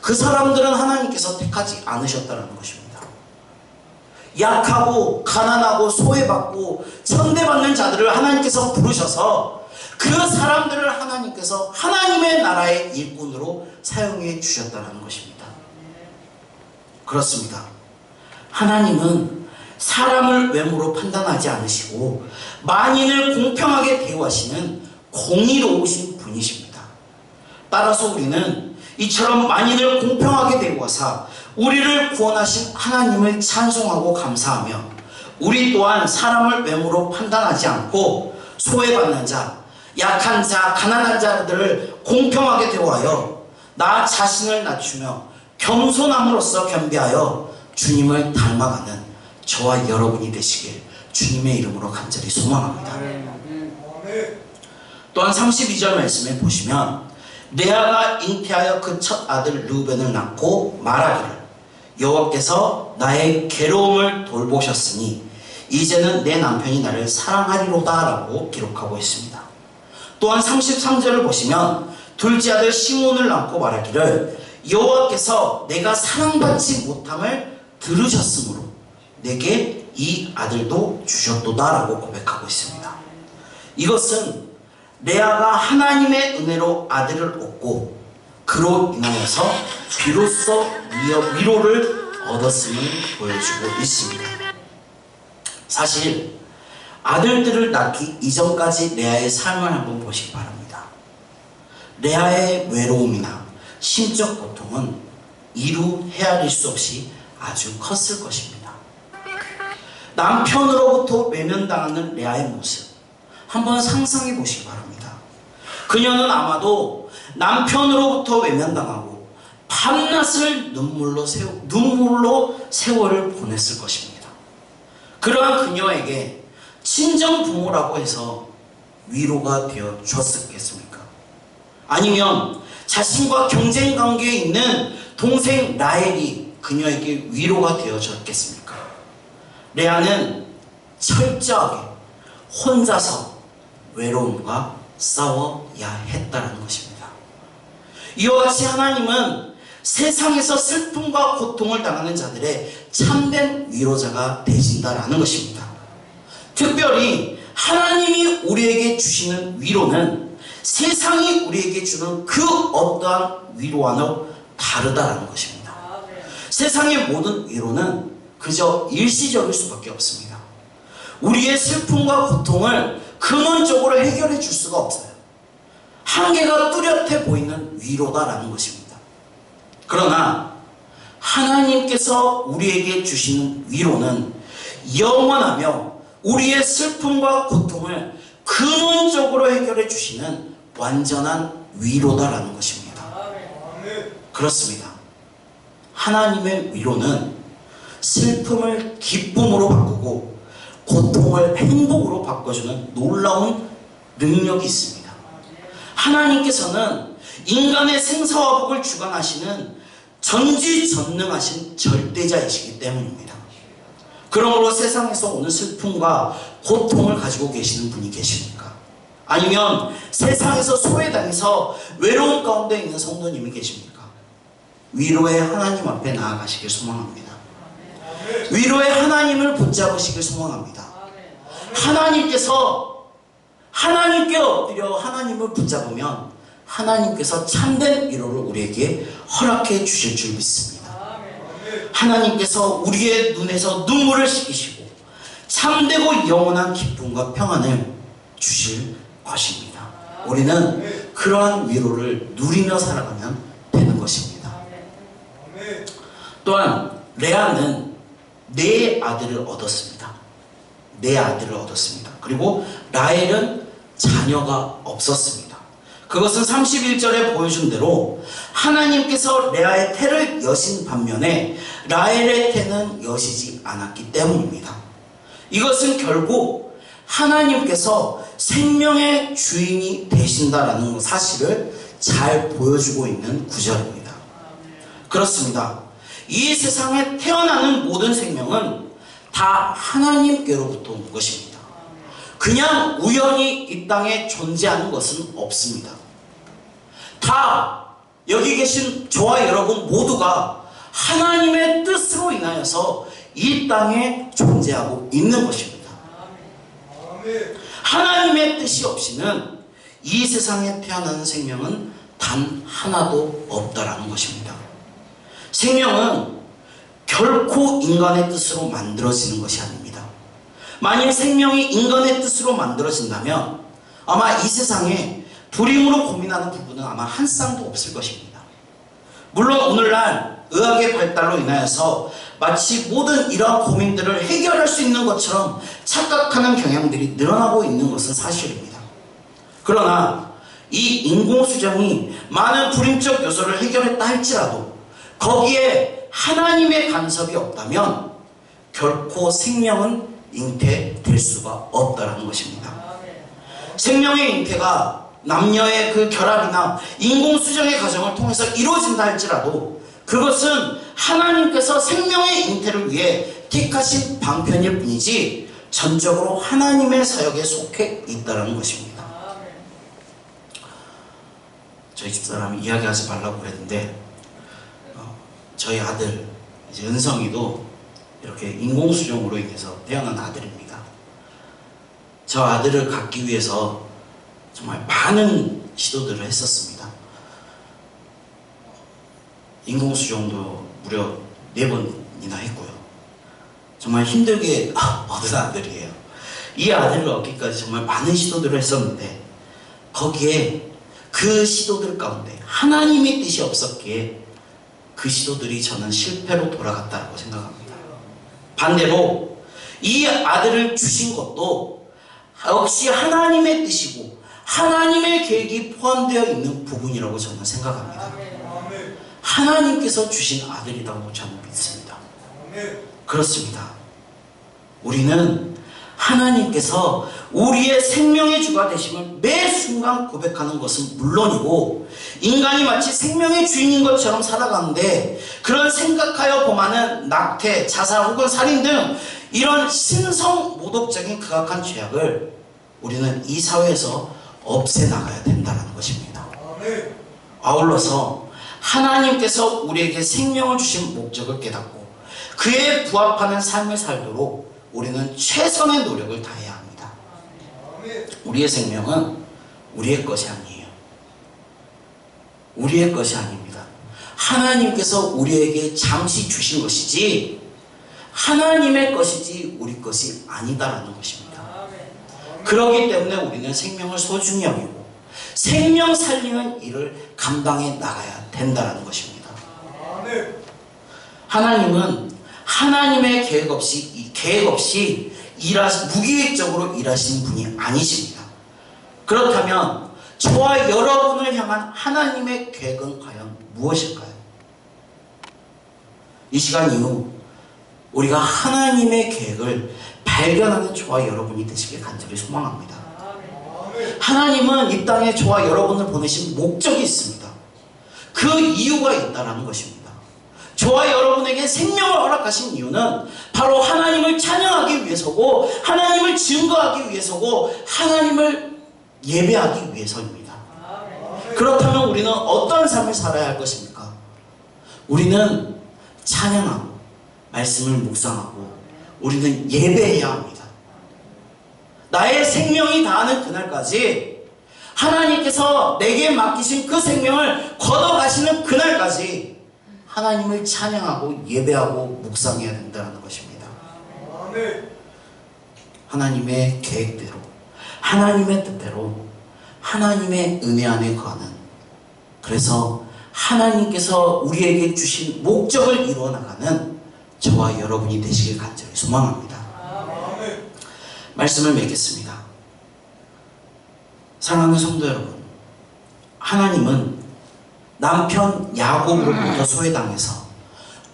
그 사람들은 하나님께서 택하지 않으셨다는 것입니다. 약하고 가난하고 소외받고 천대받는 자들을 하나님께서 부르셔서 그 사람들을 하나님께서 하나님의 나라의 일꾼으로 사용해 주셨다는 것입니다. 그렇습니다. 하나님은 사람을 외모로 판단하지 않으시고 만인을 공평하게 대우하시는 공의로우신 분이십니다. 따라서 우리는 이처럼 만인을 공평하게 대우하사 우리를 구원하신 하나님을 찬송하고 감사하며 우리 또한 사람을 외모로 판단하지 않고 소외받는 자, 약한 자, 가난한 자들을 공평하게 대우하여 나 자신을 낮추며 겸손함으로써 겸비하여 주님을 닮아가는 저와 여러분이 되시길 주님의 이름으로 간절히 소망합니다. 또한 32절 말씀에 보시면 레아가 잉태하여 그 첫 아들 르우벤을 낳고 말하기를 여호와께서 나의 괴로움을 돌보셨으니 이제는 내 남편이 나를 사랑하리로다 라고 기록하고 있습니다. 또한 33절을 보시면 둘째 아들 시몬을 낳고 말하기를 여호와께서 내가 사랑받지 못함을 들으셨으므로 내게 이 아들도 주셨도다 라고 고백하고 있습니다. 이것은 레아가 하나님의 은혜로 아들을 얻고 그로 인하여서 비로소 위로를 얻었음을 보여주고 있습니다. 사실 아들들을 낳기 이전까지 레아의 삶을 한번 보시기 바랍니다. 레아의 외로움이나 심적 고통은 이루 헤아릴 수 없이 아주 컸을 것입니다. 남편으로부터 외면당하는 레아의 모습 한번 상상해 보시기 바랍니다. 그녀는 아마도 남편으로부터 외면당하고 밤낮을 눈물로 세월을 보냈을 것입니다. 그러한 그녀에게 친정 부모라고 해서 위로가 되어 줬었겠습니까? 아니면 자신과 경쟁 관계에 있는 동생 라헬이 그녀에게 위로가 되어 줬겠습니까? 레아는 철저하게 혼자서 외로움과 싸워야 했다는 것입니다. 이와 같이 하나님은 세상에서 슬픔과 고통을 당하는 자들의 참된 위로자가 되신다라는 것입니다. 특별히 하나님이 우리에게 주시는 위로는 세상이 우리에게 주는 그 어떠한 위로와는 다르다라는 것입니다. 세상의 모든 위로는 그저 일시적일 수밖에 없습니다. 우리의 슬픔과 고통을 근원적으로 해결해 줄 수가 없어요. 한계가 뚜렷해 보이는 위로다라는 것입니다. 그러나 하나님께서 우리에게 주시는 위로는 영원하며 우리의 슬픔과 고통을 근원적으로 해결해 주시는 완전한 위로다라는 것입니다. 그렇습니다. 하나님의 위로는 슬픔을 기쁨으로 바꾸고 고통을 행복으로 바꿔주는 놀라운 능력이 있습니다. 하나님께서는 인간의 생사와 복을 주관하시는 전지전능하신 절대자이시기 때문입니다. 그러므로 세상에서 오는 슬픔과 고통을 가지고 계시는 분이 계십니까? 아니면 세상에서 소외당해서 외로움 가운데 있는 성도님이 계십니까? 위로의 하나님 앞에 나아가시길 소망합니다. 위로의 하나님을 붙잡으시길 소망합니다. 하나님께서 하나님께 엎드려 하나님을 붙잡으면 하나님께서 참된 위로를 우리에게 허락해 주실 줄 믿습니다. 하나님께서 우리의 눈에서 눈물을 씻기시고 참되고 영원한 기쁨과 평안을 주실 것입니다. 우리는 그러한 위로를 누리며 살아가면 되는 것입니다. 또한 레아는 네 아들을 얻었습니다. 네 아들을 얻었습니다. 그리고 라헬은 자녀가 없었습니다. 그것은 31절에 보여준 대로 하나님께서 레아의 태를 여신 반면에 라헬의 태는 여시지 않았기 때문입니다. 이것은 결국 하나님께서 생명의 주인이 되신다라는 사실을 잘 보여주고 있는 구절입니다. 그렇습니다. 이 세상에 태어나는 모든 생명은 다 하나님께로부터 온 것입니다. 그냥 우연히 이 땅에 존재하는 것은 없습니다. 다 여기 계신 저와 여러분 모두가 하나님의 뜻으로 인하여서 이 땅에 존재하고 있는 것입니다. 하나님의 뜻이 없이는 이 세상에 태어나는 생명은 단 하나도 없다라는 것입니다. 생명은 결코 인간의 뜻으로 만들어지는 것이 아닙니다. 만일 생명이 인간의 뜻으로 만들어진다면 아마 이 세상에 불임으로 고민하는 부분은 아마 한 쌍도 없을 것입니다. 물론 오늘날 의학의 발달로 인하여서 마치 모든 이러한 고민들을 해결할 수 있는 것처럼 착각하는 경향들이 늘어나고 있는 것은 사실입니다. 그러나 이 인공수정이 많은 불임적 요소를 해결했다 할지라도 거기에 하나님의 간섭이 없다면 결코 생명은 잉태될 수가 없다는 것입니다. 생명의 잉태가 남녀의 그 결합이나 인공수정의 과정을 통해서 이루어진다 할지라도 그것은 하나님께서 생명의 잉태를 위해 택하신 방편일 뿐이지 전적으로 하나님의 사역에 속해 있다는 것입니다. 저희 집사람이 이야기하지 말라고 그랬는데 저희 아들 이제 은성이도 이렇게 인공수정으로 인해서 태어난 아들입니다. 저 아들을 갖기 위해서 정말 많은 시도들을 했었습니다. 인공수정도 무려 4번이나 했고요. 정말 힘들게 얻은 아들이에요. 이 아들을 얻기까지 정말 많은 시도들을 했었는데 거기에 그 시도들 가운데 하나님의 뜻이 없었기에 그 시도들이 저는 실패로 돌아갔다고 생각합니다. 반대로 이 아들을 주신 것도 역시 하나님의 뜻이고 하나님의 계획이 포함되어 있는 부분이라고 저는 생각합니다. 하나님께서 주신 아들이라고 저는 믿습니다. 그렇습니다. 우리는 하나님께서 우리의 생명의 주가 되심을 매 순간 고백하는 것은 물론이고 인간이 마치 생명의 주인인 것처럼 살아가는데 그런 생각하여 범하는 낙태, 자살 혹은 살인 등 이런 신성 모독적인 극악한 죄악을 우리는 이 사회에서 없애나가야 된다는 것입니다. 아울러서 하나님께서 우리에게 생명을 주신 목적을 깨닫고 그에 부합하는 삶을 살도록 우리는 최선의 노력을 다해야 합니다. 우리의 생명은 우리의 것이 아니에요. 우리의 것이 아닙니다. 하나님께서 우리에게 잠시 주신 것이지 하나님의 것이지 우리 것이 아니다라는 것입니다. 그렇기 때문에 우리는 생명을 소중히 여기고 생명 살리는 일을 감당해 나가야 된다는 것입니다. 하나님은 하나님의 계획 없이 무계획적으로 일하시는 분이 아니십니다. 그렇다면 저와 여러분을 향한 하나님의 계획은 과연 무엇일까요? 이 시간 이후 우리가 하나님의 계획을 발견하는 저와 여러분이 되시길 간절히 소망합니다. 하나님은 이 땅에 저와 여러분을 보내신 목적이 있습니다. 그 이유가 있다는 것입니다. 저와 여러분에게 생명을 허락하신 이유는 바로 하나님을 찬양하기 위해서고 하나님을 증거하기 위해서고 하나님을 예배하기 위해서입니다. 그렇다면 우리는 어떤 삶을 살아야 할 것입니까? 우리는 찬양하고 말씀을 묵상하고 우리는 예배해야 합니다. 나의 생명이 다하는 그날까지 하나님께서 내게 맡기신 그 생명을 걷어가시는 그날까지 하나님을 찬양하고 예배하고 묵상해야 된다는 것입니다. 하나님의 계획대로 하나님의 뜻대로 하나님의 은혜 안에 거하는 그래서 하나님께서 우리에게 주신 목적을 이루어 나가는 저와 여러분이 되시길 간절히 소망합니다. 말씀을 맺겠습니다. 사랑하는 성도 여러분, 하나님은 남편 야곱으로부터 소외당해서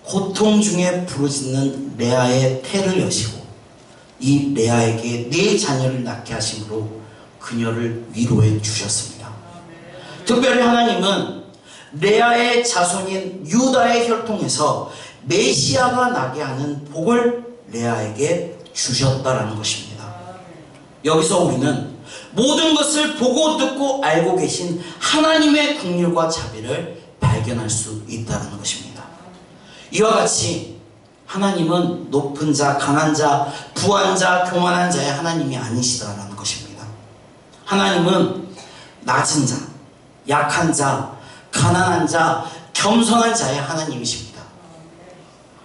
고통 중에 부르짖는 레아의 태를 여시고 이 레아에게 4 자녀를 낳게 하심으로 그녀를 위로해 주셨습니다. 특별히 하나님은 레아의 자손인 유다의 혈통에서 메시아가 나게 하는 복을 레아에게 주셨다라는 것입니다. 여기서 우리는 모든 것을 보고 듣고 알고 계신 하나님의 긍휼과 자비를 발견할 수 있다는 것입니다. 이와 같이 하나님은 높은 자, 강한 자, 부한 자, 교만한 자의 하나님이 아니시다라는 것입니다. 하나님은 낮은 자, 약한 자, 가난한 자, 겸손한 자의 하나님이십니다.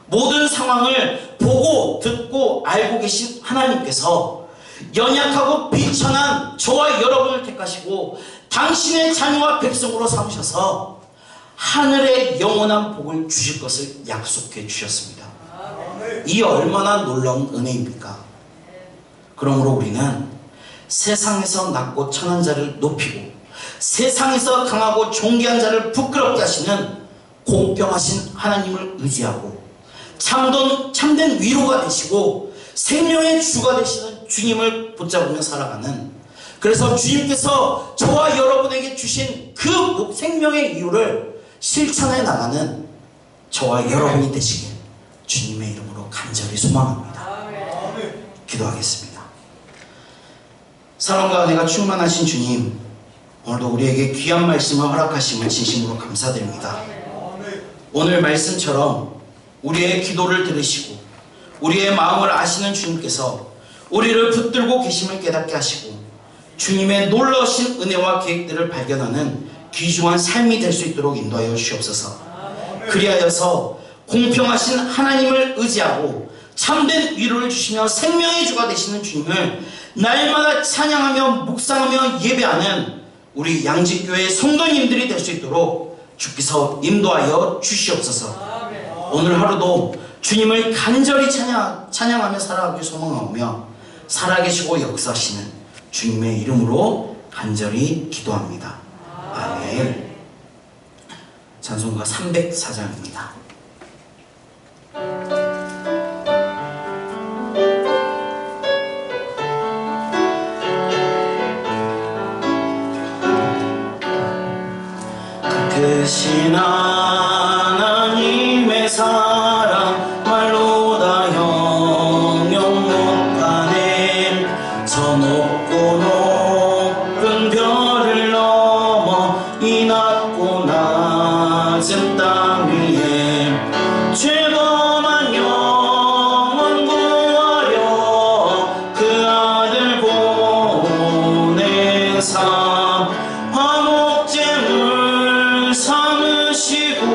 모든 상황을 보고 듣고 알고 계신 하나님께서 연약하고 비천한 저와 여러분을 택하시고 당신의 자녀와 백성으로 삼으셔서 하늘의 영원한 복을 주실 것을 약속해 주셨습니다. 이 얼마나 놀라운 은혜입니까? 그러므로 우리는 세상에서 낮고 천한 자를 높이고 세상에서 강하고 존귀한 자를 부끄럽게 하시는 공평하신 하나님을 의지하고 참된 위로가 되시고 생명의 주가 되시는 주님을 붙잡으며 살아가는, 그래서 주님께서 저와 여러분에게 주신 그 생명의 이유를 실천해 나가는 저와 여러분이 되시길 주님의 이름으로 간절히 소망합니다. 기도하겠습니다. 사랑과 은혜가 충만하신 주님, 오늘도 우리에게 귀한 말씀을 허락하심을 진심으로 감사드립니다. 오늘 말씀처럼 우리의 기도를 들으시고 우리의 마음을 아시는 주님께서 우리를 붙들고 계심을 깨닫게 하시고 주님의 놀라우신 은혜와 계획들을 발견하는 귀중한 삶이 될 수 있도록 인도하여 주시옵소서. 그리하여서 공평하신 하나님을 의지하고 참된 위로를 주시며 생명의 주가 되시는 주님을 날마다 찬양하며 묵상하며 예배하는 우리 양직교회 성도님들이 될 수 있도록 주께서 인도하여 주시옵소서. 오늘 하루도 주님을 간절히 찬양하며 살아가길 소망하며 살아계시고 역사하시는 주님의 이름으로 간절히 기도합니다. 아멘. 찬송가 304장입니다. 크신 하나님의 사랑 말로 다 형용 못하네. 저 높고 높은 별을 넘어 이 낮고 낮은 땅 위에 죄범한 영혼 구하려 그 아들 보내사 화목제물 삼으시고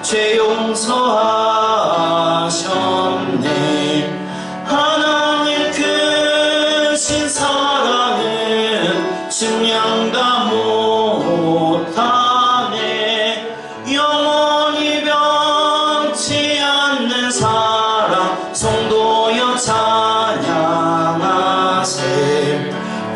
죄 용서하셨네. 하나님 크신 사랑은 증량 다 못하네. 영원히 변치 않는 사랑 성도여 찬양하세.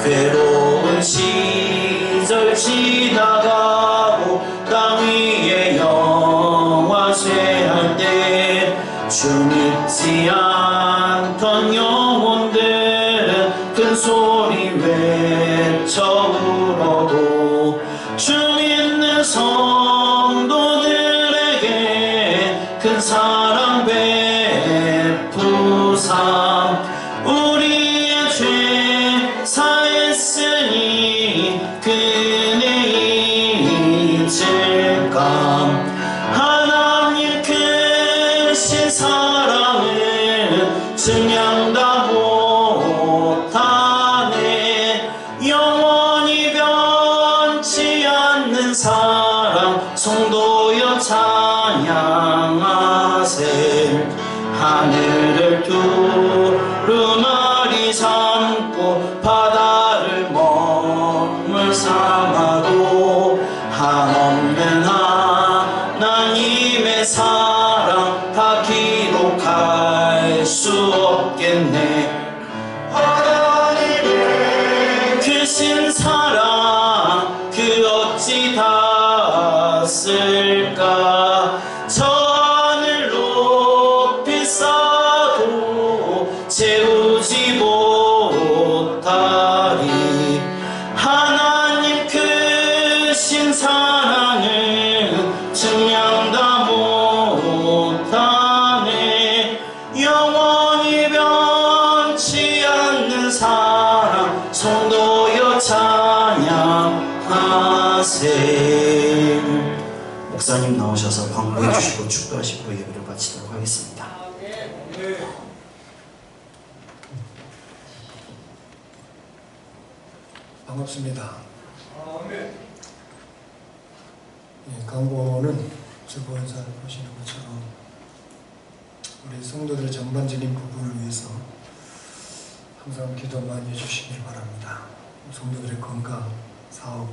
괴로운 시절 지나가고 땅 위에 영화 쇠할 때 주 믿지 않던 영혼들은 큰 소리 외쳐 울어도 주 믿는 성도들에게 큰 사랑 베푸사 우리의 죄 사했으니 그네 잊을까. 하나님 크신 사랑을 증량 다 못하네. 영원히 변치 않는 사랑 성도여 찬양하세. 하늘을 두루마리 삼고 바다를 먹물 삼아도 한없는 하나님의 사랑 다 기록할 수 없겠네. 하나님의 크신 사랑 그 어찌 다 쓸까. 저 하늘 높이 쌓아도 채우지 못하리. 하나님 크신 사랑은 증량 다 못하네. 영원히 변치 않는 사랑 성도여 찬양하세. 목사님 나오셔서 광고해 주시고 축도하시고 예배를 마치도록 하겠습니다. 반갑습니다. 광고는 주보원사를 보시는 것처럼 우리 성도들 전반적인 부분을 위해서 항상 기도 많이 해주시길 바랍니다. 성도들의 건강, 사업,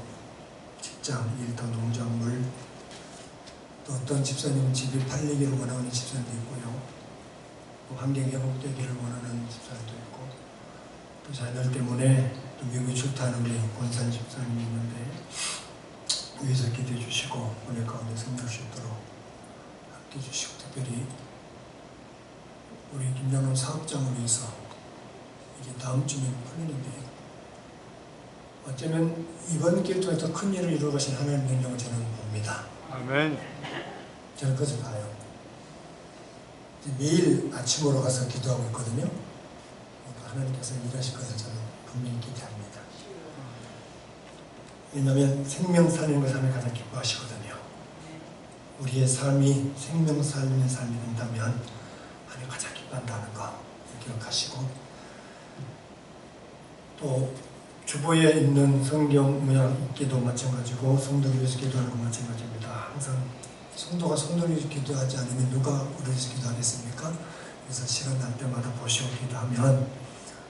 직장, 일, 또 농작물, 또 어떤 집사님은 집이 팔리기를 원하는 집사님도 있고요. 또 환경이 회복되기를 원하는 집사님도 있고, 또 자녀들 때문에 또 미국에 출타하는 우리 권산 집사님이 있는데 위해서 기도해 주시고 은혜 가운데 승리할 수 있도록 함께해 주시고, 특별히 우리 김양남 사업장을 위해서 이게 다음 주면 풀리는데 어쩌면 이번 기회 통해서 큰 일을 이루어 가신 하나님의 능력을 저는 봅니다. 아멘. 저는 그것을 봐요. 매일 아침으로 가서 기도하고 있거든요. 하나님께서 일하실 것을 저는 분명히 기대합니다. 왜냐하면 생명 살리는 것을 하나님 가장 기뻐하시거든요. 우리의 삶이 생명 살리는 삶이 된다면 하나님 가장 기뻐한다는 거 기억하시고, 또 주보에 있는 성경 문양 읽기도 마찬가지고 성도를 위해서 기도하는 것 마찬가지입니다. 항상 성도가 성도를 위해서 기도하지 않으면 누가 우리를 위해서 기도하겠습니까? 그래서 시간 날 때마다 보시고 기도하면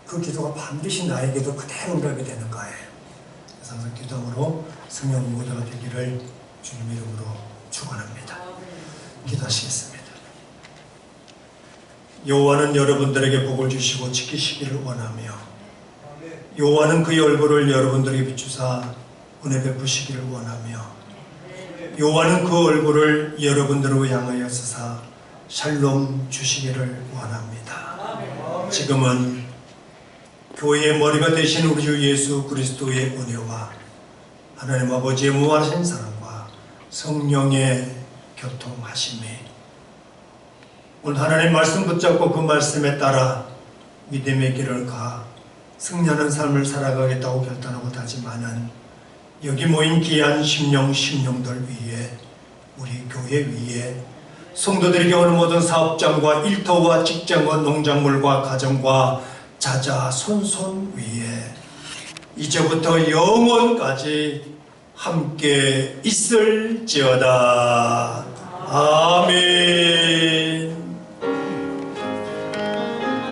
그 기도가 반드시 나에게도 그대로 응답이 되는 거예요. 그래서 항상 기도함으로 성령 모두가 되기를 주님 이름으로 축원합니다. 기도하시겠습니다. 여호와는 여러분들에게 복을 주시고 지키시기를 원하며, 여호와는 그의 얼굴을 여러분들에게 비추사 은혜 베푸시기를 원하며, 여호와는 그 얼굴을 여러분들을 향하여 쓰사 샬롬 주시기를 원합니다. 지금은 교회의 머리가 되신 우리 주 예수 그리스도의 은혜와 하나님 아버지의 무한하신 사랑과 성령의 교통하심이 오늘 하나님 말씀 붙잡고 그 말씀에 따라 믿음의 길을 가 승리하는 삶을 살아가겠다고 결단하고 다짐하는 여기 모인 귀한 심령들 위에, 우리 교회 위에, 성도들에게 오는 모든 사업장과 일터와 직장과 농작물과 가정과 자자손손 위에 이제부터 영원까지 함께 있을지어다. 아멘.